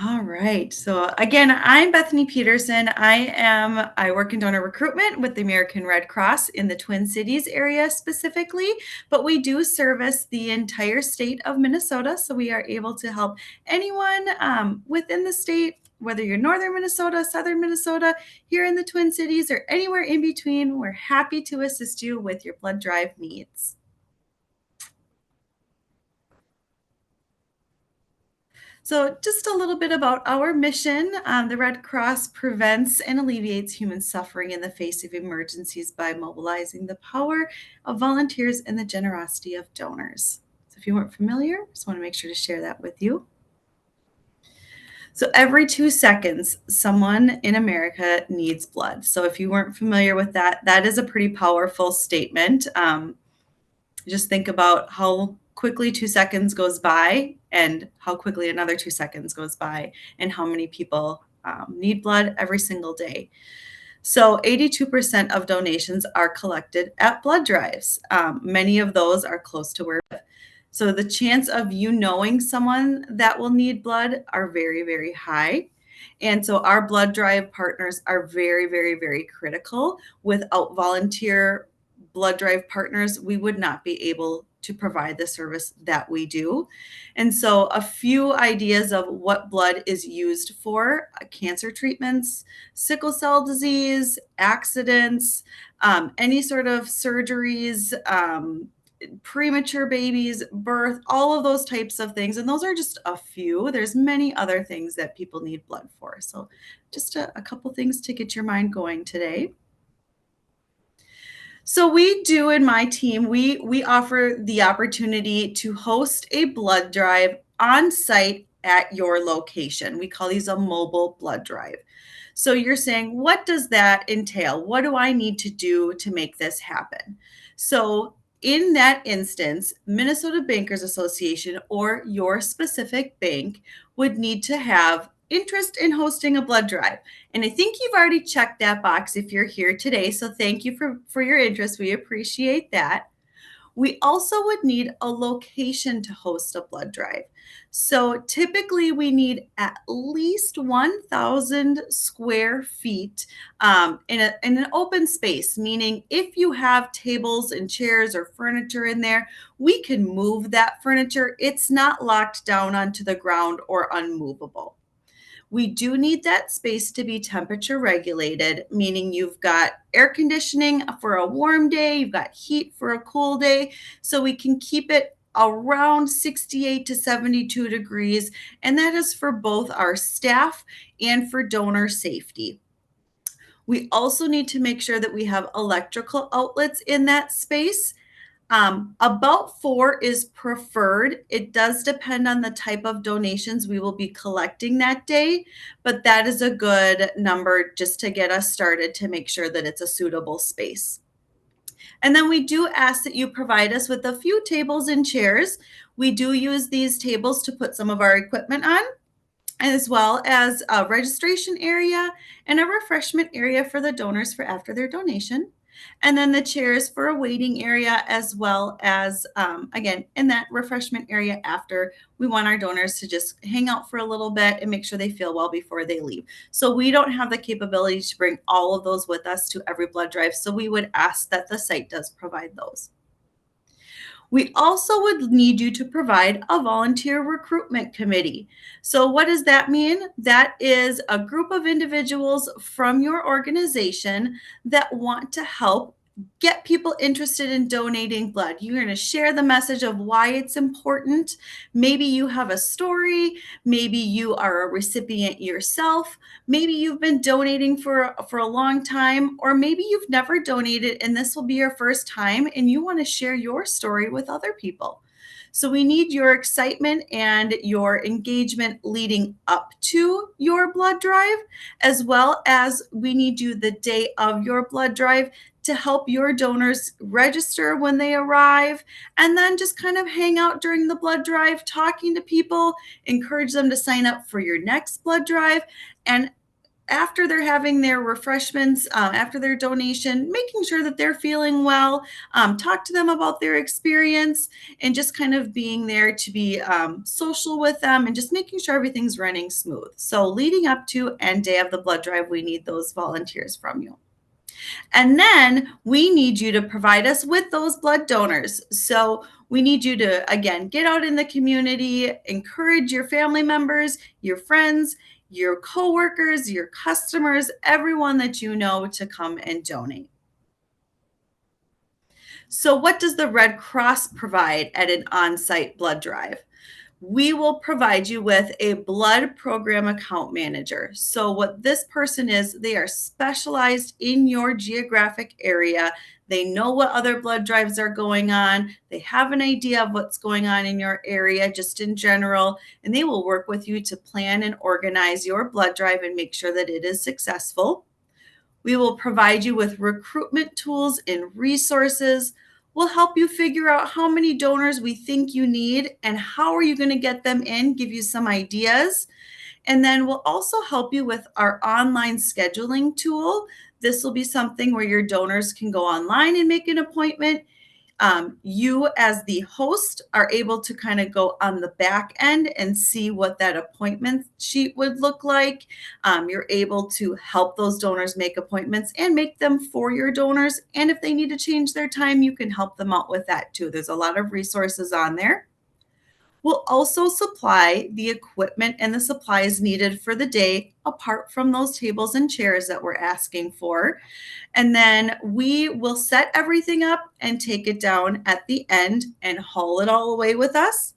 All right. So again, I'm Bethany Pedersen. I work in donor recruitment with the American Red Cross in the Twin Cities area specifically, but we do service the entire state of Minnesota. So we are able to help anyone within the state, whether you're northern Minnesota, southern Minnesota, here in the Twin Cities, or anywhere in between. We're happy to assist you with your blood drive needs. So, just a little bit about our mission. The Red Cross prevents and alleviates human suffering in the face of emergencies by mobilizing the power of volunteers and the generosity of donors. So, if you weren't familiar, just want to make sure to share that with you. So, every 2 seconds, someone in America needs blood. So, if you weren't familiar with that, that is a pretty powerful statement. Just think about how quickly 2 seconds goes by and how quickly another 2 seconds goes by, and how many people need blood every single day. So, 82% of donations are collected at blood drives. Many of those are close to where we live. So, the chance of you knowing someone that will need blood are very, very high. And so, our blood drive partners are very, very, very critical. Without volunteer blood drive partners, we would not be able to provide the service that we do. And so, a few ideas of what blood is used for: cancer treatments, sickle cell disease, accidents, any sort of surgeries, premature babies, birth, all of those types of things. And those are just a few. There's many other things that people need blood for. So, just a couple things to get your mind going today. So we do in my team, we offer the opportunity to host a blood drive on site at your location. We call these a mobile blood drive. So you're saying, what does that entail? What do I need to do to make this happen? So in that instance, Minnesota Bankers Association or your specific bank would need to have interest in hosting a blood drive. And I think you've already checked that box if you're here today. So thank you for your interest. We appreciate that. We also would need a location to host a blood drive. So typically we need at least 1,000 square feet in an open space, meaning if you have tables and chairs or furniture in there, we can move that furniture. It's not locked down onto the ground or unmovable. We do need that space to be temperature regulated, meaning you've got air conditioning for a warm day, you've got heat for a cool day, so we can keep it around 68 to 72 degrees, and that is for both our staff and for donor safety. We also need to make sure that we have electrical outlets in that space. About 4 is preferred. It does depend on the type of donations we will be collecting that day, but that is a good number just to get us started to make sure that it's a suitable space. And then we do ask that you provide us with a few tables and chairs. We do use these tables to put some of our equipment on, as well as a registration area and a refreshment area for the donors for after their donation. And then the chairs for a waiting area, as well as, again, in that refreshment area after. We want our donors to just hang out for a little bit and make sure they feel well before they leave. So we don't have the capability to bring all of those with us to every blood drive. So we would ask that the site does provide those. We also would need you to provide a volunteer recruitment committee. So, what does that mean? That is a group of individuals from your organization that want to help get people interested in donating blood. You're going to share the message of why it's important. Maybe you have a story. Maybe you are a recipient yourself. Maybe you've been donating for a long time, or maybe you've never donated and this will be your first time and you want to share your story with other people. So we need your excitement and your engagement leading up to your blood drive, as well as we need you the day of your blood drive to help your donors register when they arrive, and then just kind of hang out during the blood drive, talking to people, encourage them to sign up for your next blood drive. And after they're having their refreshments, after their donation, making sure that they're feeling well, talk to them about their experience, and just kind of being there to be social with them and just making sure everything's running smooth. So, leading up to and day of the blood drive, we need those volunteers from you. And then we need you to provide us with those blood donors. So we need you to, again, get out in the community, encourage your family members, your friends, your coworkers, your customers, everyone that you know to come and donate. So, what does the Red Cross provide at an on site blood drive? We will provide you with a blood program account manager. So, what this person is, they are specialized in your geographic area. They know what other blood drives are going on. They have an idea of what's going on in your area, just in general, and they will work with you to plan and organize your blood drive and make sure that it is successful. We will provide you with recruitment tools and resources. We'll help you figure out how many donors we think you need and how are you going to get them in, give you some ideas. And then we'll also help you with our online scheduling tool. This will be something where your donors can go online and make an appointment. You, as the host, are able to kind of go on the back end and see what that appointment sheet would look like. You're able to help those donors make appointments and make them for your donors. And if they need to change their time, you can help them out with that too. There's a lot of resources on there. We'll also supply the equipment and the supplies needed for the day, apart from those tables and chairs that we're asking for. And then we will set everything up and take it down at the end and haul it all away with us.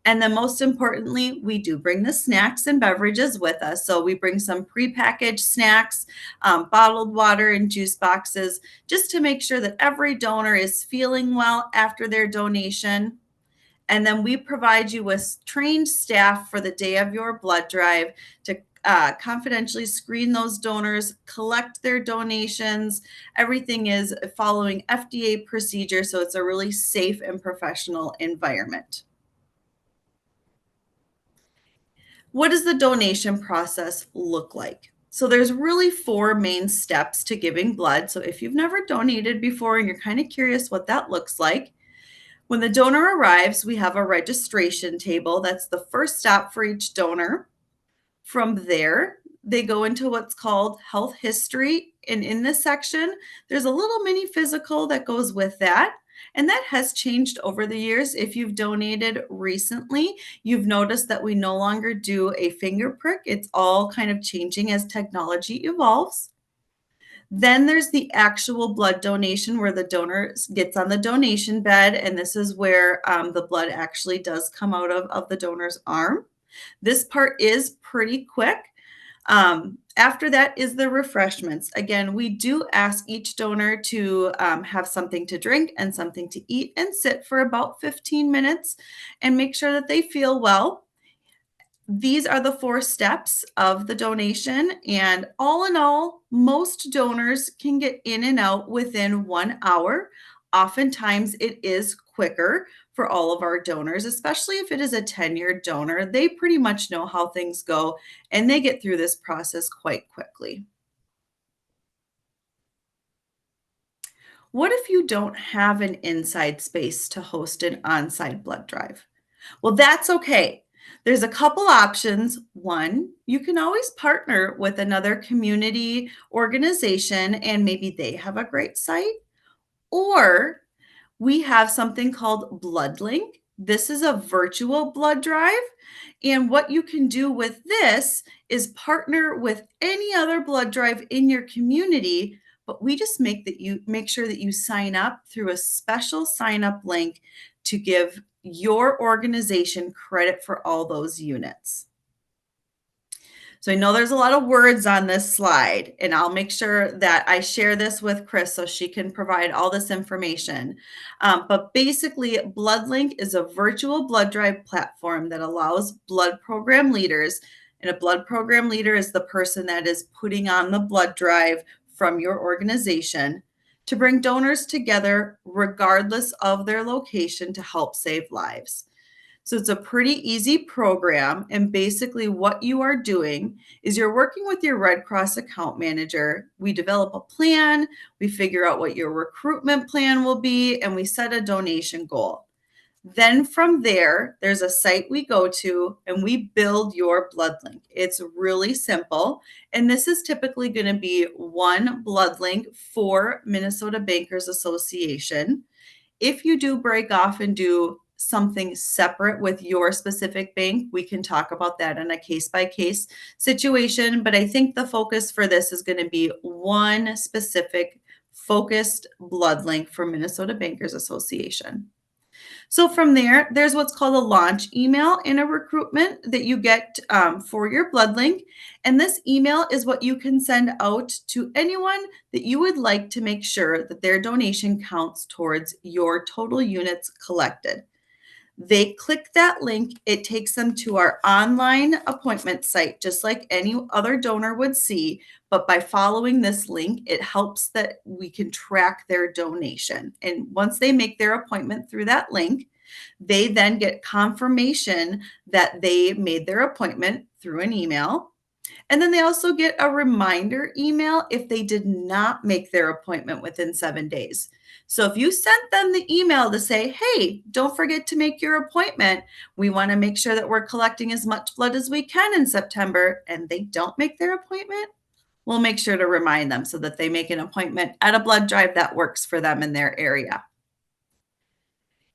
And then, most importantly, we do bring the snacks and beverages with us. So we bring some prepackaged snacks, bottled water, and juice boxes just to make sure that every donor is feeling well after their donation. And then we provide you with trained staff for the day of your blood drive to confidentially screen those donors, collect their donations. Everything is following FDA procedure, so it's a really safe and professional environment. What does the donation process look like? So there's really four main steps to giving blood. So if you've never donated before and you're kind of curious what that looks like, when the donor arrives, we have a registration table. That's the first stop for each donor. From there, they go into what's called health history. And in this section, there's a little mini physical that goes with that. And that has changed over the years. If you've donated recently, you've noticed that we no longer do a finger prick. It's all kind of changing as technology evolves. Then there's the actual blood donation where the donor gets on the donation bed, and this is where the blood actually does come out of the donor's arm. This part is pretty quick. After that is the refreshments. Again, we do ask each donor to have something to drink and something to eat and sit for about 15 minutes and make sure that they feel well. These are the four steps of the donation. And all in all, most donors can get in and out within 1 hour. Oftentimes, it is quicker for all of our donors, especially if it is a tenured donor. They pretty much know how things go and they get through this process quite quickly. What if you don't have an inside space to host an on site blood drive? Well, that's okay. There's a couple options. One, you can always partner with another community organization and maybe they have a great site. Or we have something called BloodLink. This is a virtual blood drive. And what you can do with this is partner with any other blood drive in your community, but we just make sure that you sign up through a special sign up link to give your organization credit for all those units. So I know there's a lot of words on this slide, and I'll make sure that I share this with Chris so she can provide all this information. But basically, BloodLink is a virtual blood drive platform that allows blood program leaders, and a blood program leader is the person that is putting on the blood drive from your organization, to bring donors together regardless of their location to help save lives. So it's a pretty easy program. And basically, what you are doing is you're working with your Red Cross account manager. We develop a plan, we figure out what your recruitment plan will be, and we set a donation goal. Then from there, there's a site we go to and we build your blood link. It's really simple. And this is typically going to be one blood link for Minnesota Bankers Association. If you do break off and do something separate with your specific bank, we can talk about that in a case by case situation. But I think the focus for this is going to be one specific focused blood link for Minnesota Bankers Association. So from there, there's what's called a launch email in a recruitment that you get for your blood link. And this email is what you can send out to anyone that you would like to make sure that their donation counts towards your total units collected. They click that link, it takes them to our online appointment site, just like any other donor would see. But by following this link, it helps that we can track their donation. And once they make their appointment through that link, they then get confirmation that they made their appointment through an email. And then they also get a reminder email if they did not make their appointment within 7 days. So if you sent them the email to say, hey, don't forget to make your appointment, we want to make sure that we're collecting as much blood as we can in September, and they don't make their appointment, we'll make sure to remind them so that they make an appointment at a blood drive that works for them in their area.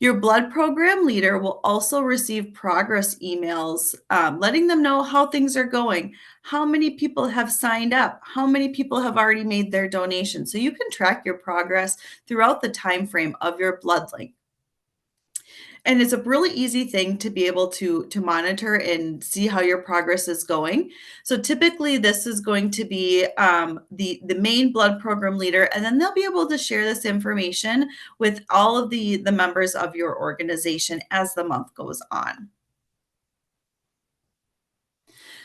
Your blood program leader will also receive progress emails, letting them know how things are going, how many people have signed up, how many people have already made their donation. So you can track your progress throughout the time frame of your blood link. And it's a really easy thing to be able to monitor and see how your progress is going. So typically this is going to be the main blood program leader, and then they'll be able to share this information with all of the members of your organization as the month goes on.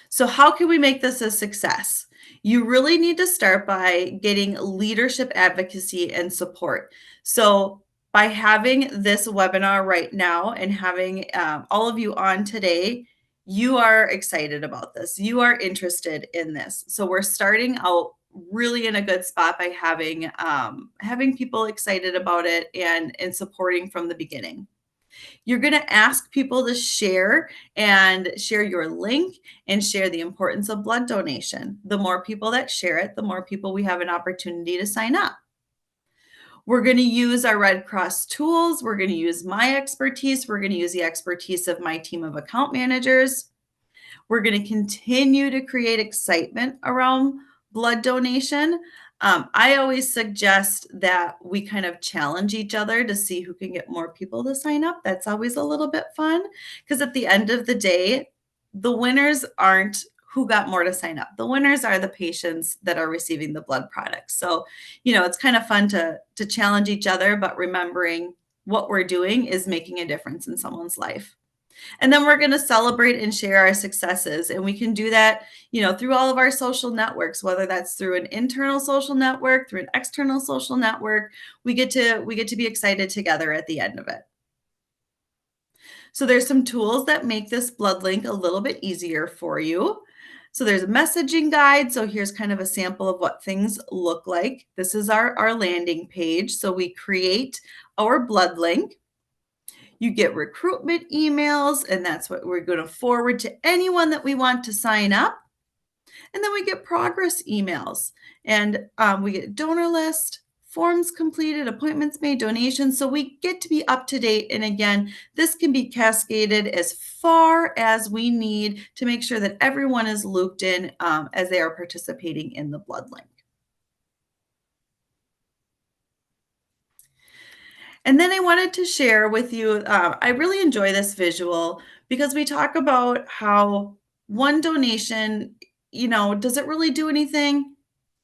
So how can we make this a success? You really need to start by getting leadership advocacy and support. So by having this webinar right now and having all of you on today, you are excited about this. You are interested in this. So we're starting out really in a good spot by having people excited about it and supporting from the beginning. You're going to ask people to share your link and share the importance of blood donation. The more people that share it, the more people we have an opportunity to sign up. We're going to use our Red Cross tools. We're going to use my expertise. We're going to use the expertise of my team of account managers. We're going to continue to create excitement around blood donation. I always suggest that we kind of challenge each other to see who can get more people to sign up. That's always a little bit fun because at the end of the day, the winners aren't who got more to sign up. The winners are the patients that are receiving the blood products. So, it's kind of fun to challenge each other, but remembering what we're doing is making a difference in someone's life. And then we're going to celebrate and share our successes. And we can do that, through all of our social networks, whether that's through an internal social network, through an external social network. We get to be excited together at the end of it. So there's some tools that make this blood link a little bit easier for you. So there's a messaging guide. So here's kind of a sample of what things look like. This is our landing page. So we create our blood link. You get recruitment emails, and that's what we're going to forward to anyone that we want to sign up. And then we get progress emails, and we get donor list, forms completed, appointments made, donations. So we get to be up to date. And again, this can be cascaded as far as we need to make sure that everyone is looped in as they are participating in the blood link. And then I wanted to share with you, I really enjoy this visual because we talk about how one donation, does it really do anything?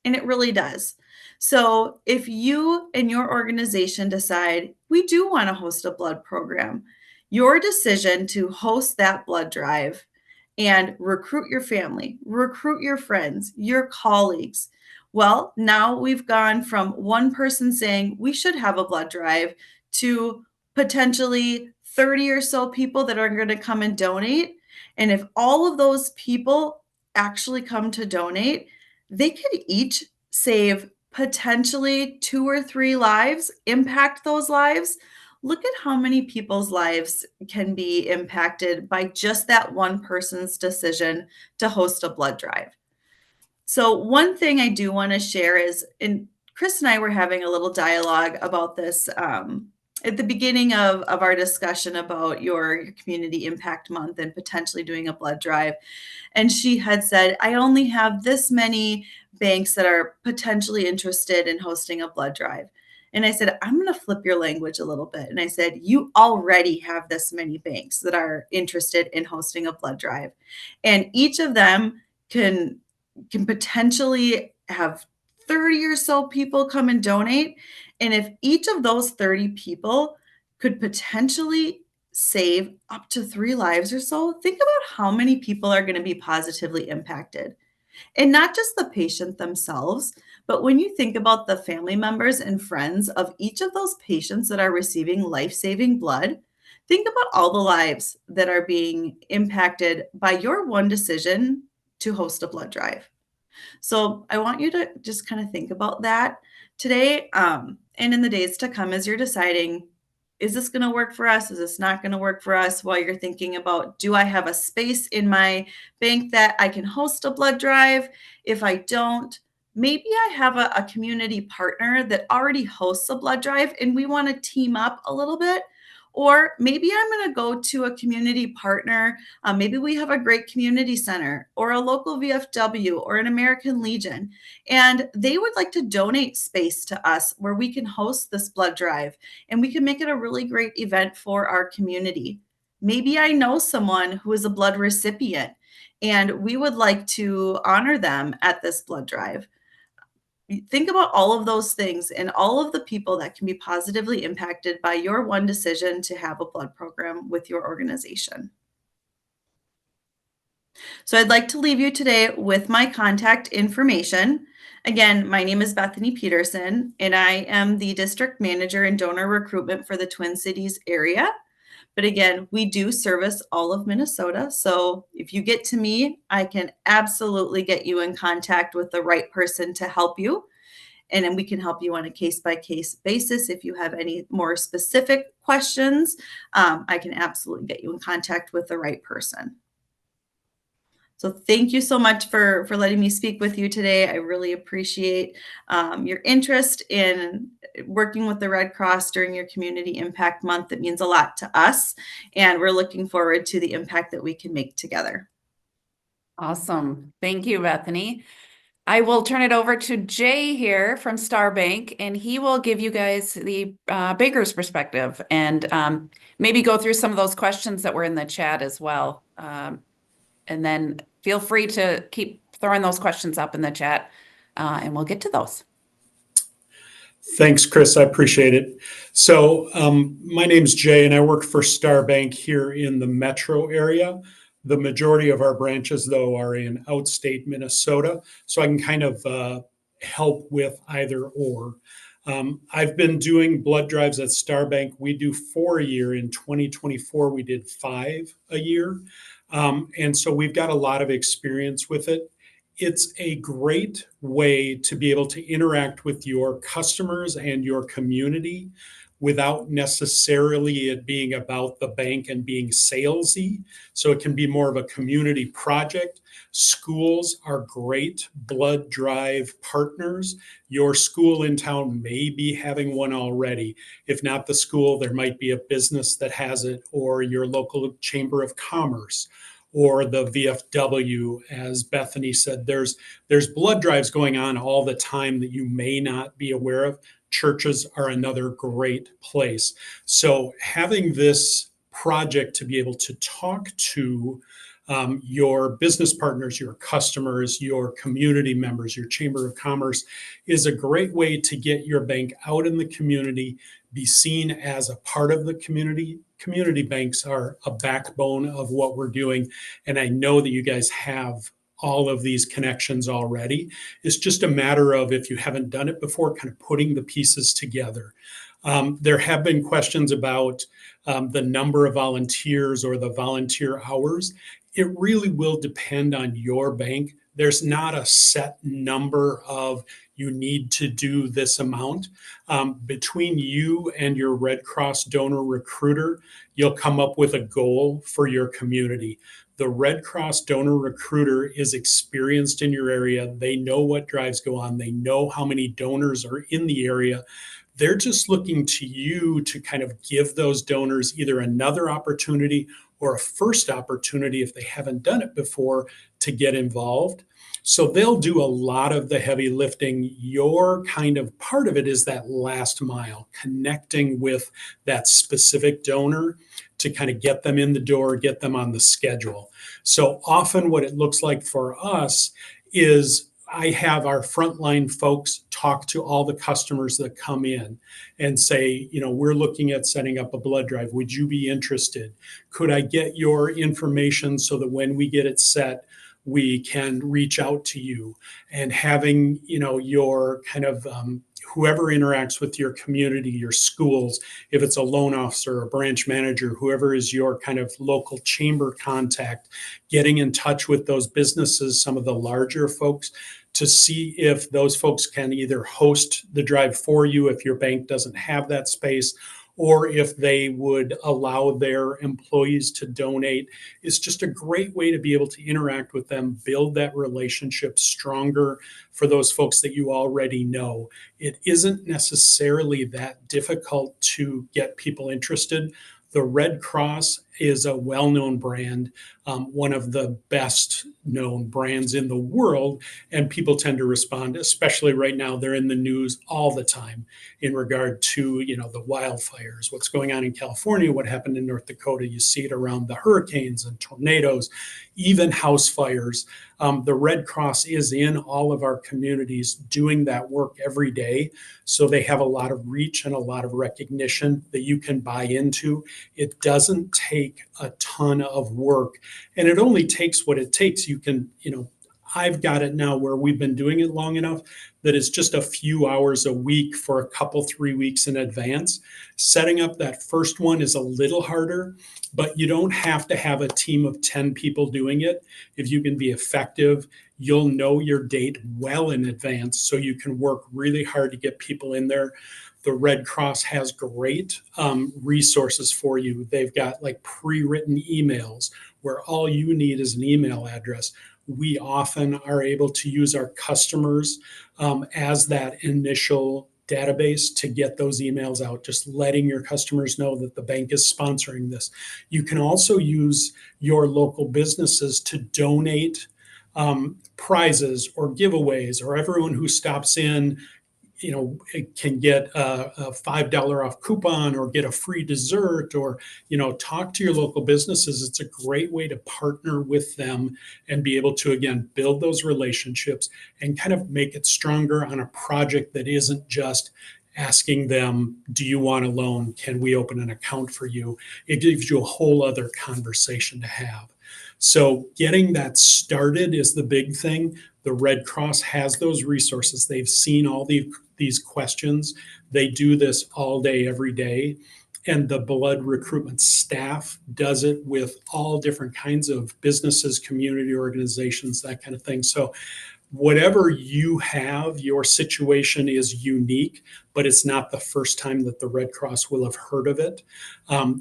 And it really does. So if you and your organization decide we do want to host a blood program, your decision to host that blood drive and recruit your family, recruit your friends, your colleagues. Well, now we've gone from one person saying we should have a blood drive to potentially 30 or so people that are going to come and donate. And if all of those people actually come to donate, they could each save potentially 2 or 3 lives, impact those lives. Look at how many people's lives can be impacted by just that one person's decision to host a blood drive. So, one thing I do want to share is, and Chris and I were having a little dialogue about this at the beginning of our discussion about your community impact month and potentially doing a blood drive. And she had said, I only have this many banks that are potentially interested in hosting a blood drive. And I said, I'm going to flip your language a little bit. And I said, you already have this many banks that are interested in hosting a blood drive. And each of them can potentially have 30 or so people come and donate. And if each of those 30 people could potentially save up to 3 lives or so, think about how many people are going to be positively impacted. And not just the patient themselves, but when you think about the family members and friends of each of those patients that are receiving life-saving blood, think about all the lives that are being impacted by your one decision to host a blood drive. So I want you to just kind of think about that today, and in the days to come as you're deciding, is this going to work for us? Is this not going to work for us? While you're thinking about, do I have a space in my bank that I can host a blood drive? If I don't, maybe I have a community partner that already hosts a blood drive and we want to team up a little bit. Or maybe I'm going to go to a community partner. Maybe we have a great community center or a local VFW or an American Legion, and they would like to donate space to us where we can host this blood drive and we can make it a really great event for our community. Maybe I know someone who is a blood recipient and we would like to honor them at this blood drive. Think about all of those things and all of the people that can be positively impacted by your one decision to have a blood program with your organization. So I'd like to leave you today with my contact information. Again, my name is Bethany Pedersen, and I am the district manager in donor recruitment for the Twin Cities area. But again, we do service all of Minnesota. So if you get to me, I can absolutely get you in contact with the right person to help you. And then we can help you on a case by case basis. If you have any more specific questions, I can absolutely get you in contact with the right person. So thank you so much for letting me speak with you today. I really appreciate your interest in working with the Red Cross during your Community Impact Month. It means a lot to us, and we're looking forward to the impact that we can make together. Awesome. Thank you, Bethany. I will turn it over to Jay here from Star Bank, and he will give you guys the banker's perspective and maybe go through some of those questions that were in the chat as well. And then feel free to keep throwing those questions up in the chat, and we'll get to those. Thanks, Chris. I appreciate it. So my name's Jay, and I work for Star Bank here in the metro area. The majority of our branches, though, are in outstate Minnesota, so I can kind of help with either or. I've been doing blood drives at Star Bank. We do 4 a year. In 2024, we did 5 a year. And so we've got a lot of experience with it. It's a great way to be able to interact with your customers and your community without necessarily it being about the bank and being salesy. So it can be more of a community project. Schools are great blood drive partners. Your school in town may be having one already. If not the school, there might be a business that has it, or your local chamber of commerce, or the VFW. As Bethany said, there's blood drives going on all the time that you may not be aware of. Churches are another great place. So having this project to be able to talk to your business partners, your customers, your community members, your chamber of commerce is a great way to get your bank out in the community, be seen as a part of the community. Community banks are a backbone of what we're doing. And I know that you guys have all of these connections already. It's just a matter of, if you haven't done it before, kind of putting the pieces together. There have been questions about the number of volunteers or the volunteer hours. It really will depend on your bank. There's not a set number of you need to do this amount. Between you and your Red Cross donor recruiter, you'll come up with a goal for your community. The Red Cross donor recruiter is experienced in your area. They know what drives go on. They know how many donors are in the area. They're just looking to you to kind of give those donors either another opportunity or a first opportunity if they haven't done it before to get involved. So they'll do a lot of the heavy lifting. Your kind of part of it is that last mile, connecting with that specific donor to kind of get them in the door, get them on the schedule. So often what it looks like for us is I have our frontline folks talk to all the customers that come in and say, we're looking at setting up a blood drive. Would you be interested? Could I get your information so that when we get it set, we can reach out to you? And having, your kind of whoever interacts with your community, your schools, if it's a loan officer, a branch manager, whoever is your kind of local chamber contact, getting in touch with those businesses, some of the larger folks, to see if those folks can either host the drive for you if your bank doesn't have that space, or if they would allow their employees to donate. Is just a great way to be able to interact with them, build that relationship stronger for those folks that you already know. It isn't necessarily that difficult to get people interested. The Red Cross is a well-known brand, one of the best known brands in the world, and people tend to respond, especially right now. They're in the news all the time in regard to, the wildfires, what's going on in California, what happened in North Dakota. You see it around the hurricanes and tornadoes, even house fires. The Red Cross is in all of our communities doing that work every day. So they have a lot of reach and a lot of recognition that you can buy into. It doesn't take a ton of work, and it only takes what it takes. You can, I've got it now where we've been doing it long enough that it's just a few hours a week for a couple, 3 weeks in advance. Setting up that first one is a little harder, but you don't have to have a team of 10 people doing it. If you can be effective, you'll know your date well in advance so you can work really hard to get people in there. The Red Cross has great resources for you. They've got like pre-written emails where all you need is an email address. We often are able to use our customers as that initial database to get those emails out, just letting your customers know that the bank is sponsoring this. You can also use your local businesses to donate prizes or giveaways, or everyone who stops in can get a $5 off coupon or get a free dessert, or, talk to your local businesses. It's a great way to partner with them and be able to, again, build those relationships and kind of make it stronger on a project that isn't just asking them, do you want a loan? Can we open an account for you? It gives you a whole other conversation to have. So getting that started is the big thing. The Red Cross has those resources. They've seen all these questions. They do this all day, every day. And the blood recruitment staff does it with all different kinds of businesses, community organizations, that kind of thing. So whatever you have, your situation is unique, but it's not the first time that the Red Cross will have heard of it.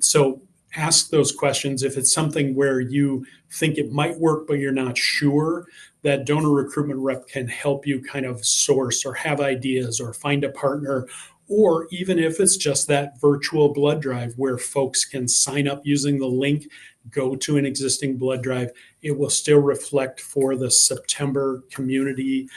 So ask those questions. If it's something where you think it might work, but you're not sure, that donor recruitment rep can help you kind of source or have ideas or find a partner. Or even if it's just that virtual blood drive where folks can sign up using the link, go to an existing blood drive, it will still reflect for the September community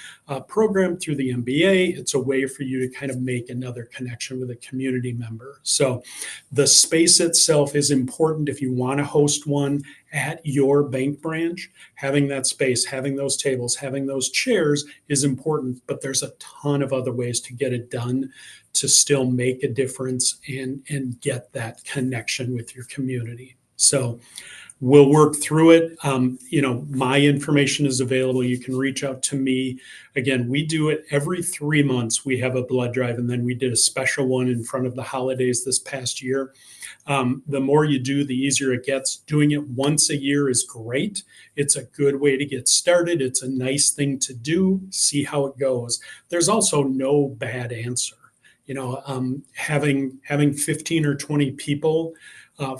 program through the MBA. It's a way for you to kind of make another connection with a community member. So the space itself is important if you want to host one at your bank branch. Having that space, having those tables, having those chairs is important, but there's a ton of other ways to get it done to still make a difference and get that connection with your community. So We'll work through it. My information is available. You can reach out to me. Again, we do it every 3 months. We have a blood drive, and then we did a special one in front of the holidays this past year. The more you do, the easier it gets. Doing it once a year is great. It's a good way to get started. It's a nice thing to do. See how it goes. There's also no bad answer. Having 15 or 20 people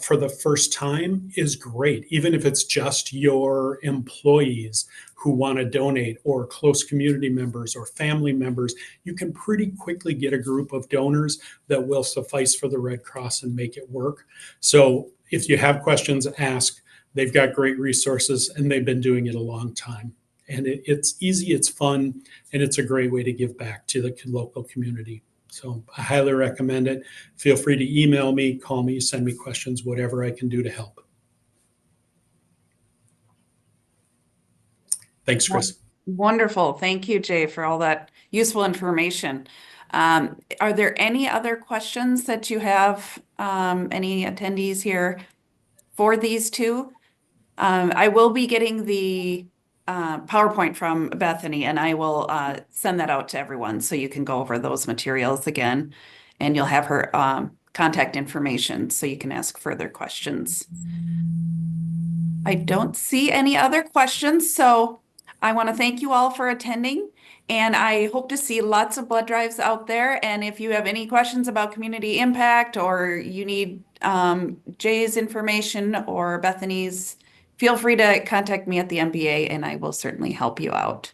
for the first time is great, even if it's just your employees who want to donate or close community members or family members. You can pretty quickly get a group of donors that will suffice for the Red Cross and make it work. So if you have questions, ask. They've got great resources and they've been doing it a long time. And it's easy, it's fun, and it's a great way to give back to the local community. So I highly recommend it. Feel free to email me, call me, send me questions, whatever I can do to help. Thanks, Chris. Wonderful. Thank you, Jay, for all that useful information. Are there any other questions that you have, any attendees here for these two? I will be getting the PowerPoint from Bethany, and I will send that out to everyone so you can go over those materials again, and you'll have her contact information so you can ask further questions. I don't see any other questions, so I want to thank you all for attending, and I hope to see lots of blood drives out there. And if you have any questions about community impact, or you need Jay's information or Bethany's, feel free to contact me at the MBA and I will certainly help you out.